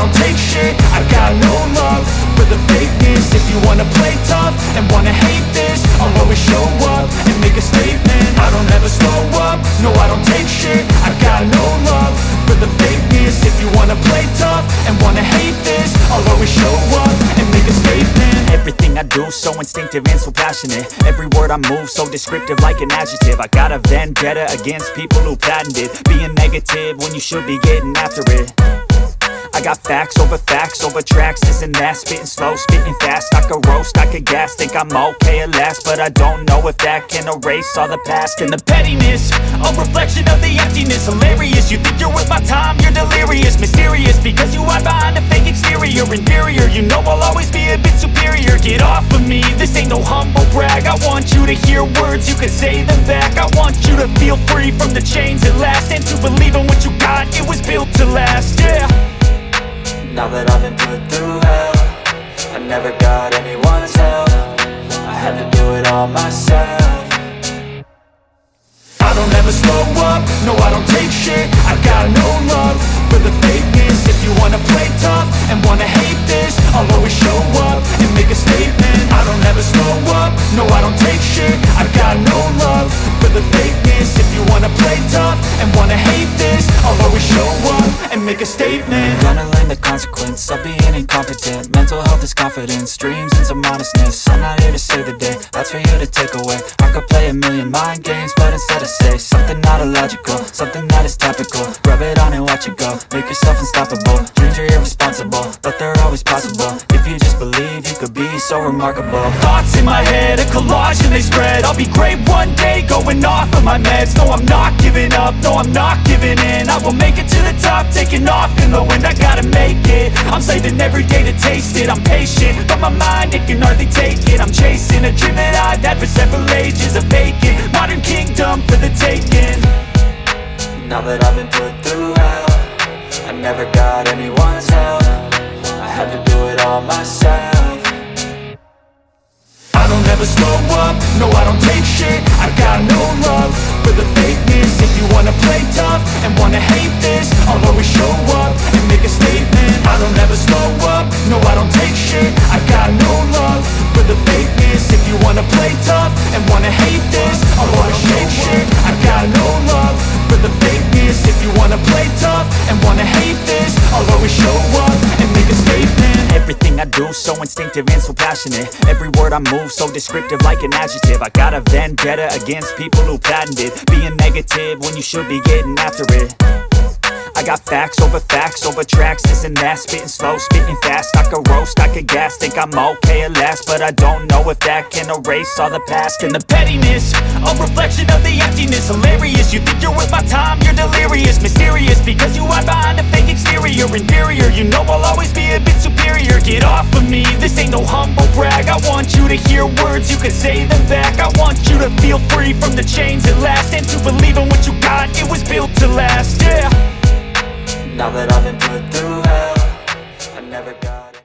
don't take shit. I got no love for the fakeness. If you wanna play tough and wanna hate this, I'll always show up and make a statement. I don't ever slow up, no I don't take shit. I got no love for the fakeness. If you wanna play tough and wanna hate this, I'll always show up and make a statement. Everything I do so instinctive and so passionate. Every word I move so descriptive like an adjective. I got a vendetta against people who patented being negative when you should be getting after it. I got facts over tracks, this and that. Spitting slow, spitting fast, I could roast, I could gas. Think I'm okay at last, but I don't know if that can erase all the past. And the pettiness, a reflection of the emptiness. Hilarious, you think you're worth my time, you're delirious. Mysterious, because you hide behind a fake exterior. Inferior, you know I'll always be a bit superior. Get off of me, this ain't no humble brag. I want you to hear words, you can say them back. I want you to feel free from the chains at last, and to believe in what you got, it was built to last, yeah. Now that I've been put through hell, I never got anyone's help. I had to do it all myself. I don't ever slow up, no I don't take shit. I got no love for the fakeness. If you wanna play tough and wanna hate this, I'll always show up and make a statement. I don't ever slow up, no I don't take shit. I got no love for the fakeness. If you wanna play tough and wanna hate this, I'll always show up and make a statement. Gonna learn the consequence of being incompetent. Mental health is confidence, dreams and some modestness. I'm not here to save the day, that's for you to take away. I could play a million mind games, but instead I say something not illogical, something that is topical. Rub it on and watch it go, make yourself unstoppable. Dreams are irresponsible, but they're always possible. If you just believe, you could be so remarkable. Thoughts in my head, a collage and they spread. I'll be great one day, going off of my meds. No I'm not giving up, no I'm not giving in. I will make it to the top, taking off in the wind. I gotta make it, I'm saving every day to taste it. I'm patient, but my mind, it can hardly take it. I'm chasing a dream that I've had for several ages. A vacant, modern kingdom for the taking. Now that I've been put through hell, I never got anyone's help. I had to do it all myself. I don't ever slow up, no I don't take shit. I got no love for the fakeness. If you wanna play tough and wanna hate this, I'll always show up and make a statement. I don't ever slow up, no I don't take shit. I got no love for the fakeness. If you wanna play tough and wanna hate this, I'll always take shit. I got no love for the fakeness. If you wanna play tough and wanna hate this, I'll always show up and make a statement. Everything I do so instinctive and so passionate. Every word I move so descriptive like an adjective. I got a vendetta against people who patented being negative when you should be getting after it. I got facts over tracks, this and that. Spitting slow, spitting fast, I could roast, I could gas. Think I'm okay at last, but I don't know if that can erase all the past. And the pettiness, a reflection of the emptiness. Hilarious, you think you're worth my time, you're delirious. Mysterious, because you hide behind a fake exterior. Inferior, you know I'll always be a bit superior. Get off of me, this ain't no humble brag. I want you to hear words, you can say them back. I want you to feel free from the chains at last, and to believe in what you got, it was built to last, yeah. Now that I've been put through hell, I never got